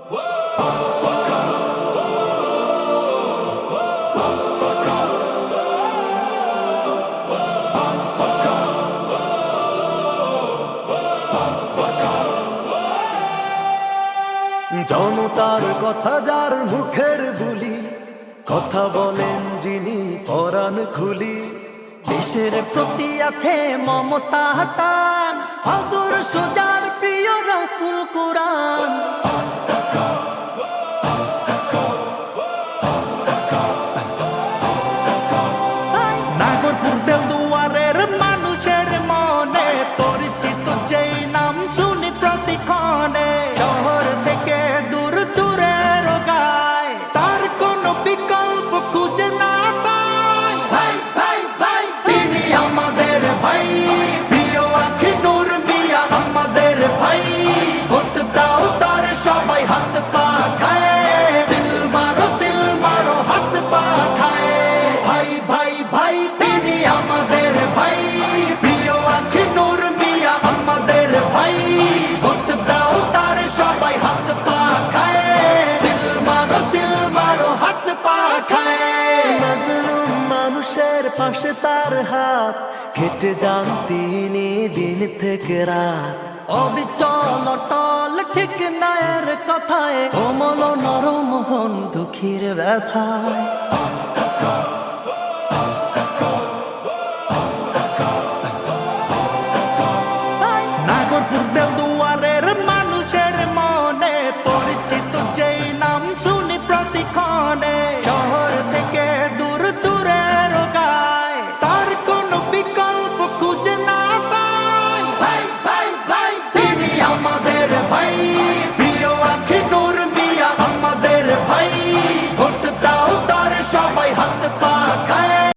জনতার কথা যার মুখের বুলি, কথা বলেন যিনি পরাণ খুলি। দেশের প্রতি আছে মমতা টান, আদর্শ যার প্রিয় রাসূল কুরআন। নাগরপুর দেলদুয়ারের মানুষের মনে পরিচিত যেই নাম শুনি প্রতিক্ষণে। শহর থেকে দূর দূরের গায় তার কোনো বিকল্প খুঁজে না পায়। ভাই ভাই ভাই তিনি আমাদের ভাই, প্রিয় আখি নূর মিয়া আমাদের ভাই। ভোট দাও তার সবাই হাত পা খায়, সিল মারো হাত পা খায়। ভাই ভাই ভাই তিনি আমাদের ভাই, প্রিয় আখি নূর মিয়া আমাদের ভাই। ভোট দাও তার সবাই হাত পা খায়, সিল মারো হাত পা খায়। মাজলুম মানুষের পাশে তার হাত, খেটে যান তিনি দিন থেকে রাত। অবিচল অটল ঠিক নায়ের কথায়, কোমল নরম হন দুঃখীর ব্যথায়। নাগরপুর দেলদুয়ারের মানুষের মনে পরিচিত যেই নাম শুনি প্রতিক্ষণে। শহর থেকে দূর দূরের গায় তার কোনো বিকল্প খুঁজে না পায়। ভাই ভাই ভাই তিনি আমাদের ভাই, প্রিয় আখি নূর মিয়া আমাদের ভাই। ভোট দাও তার সবাই হাত পা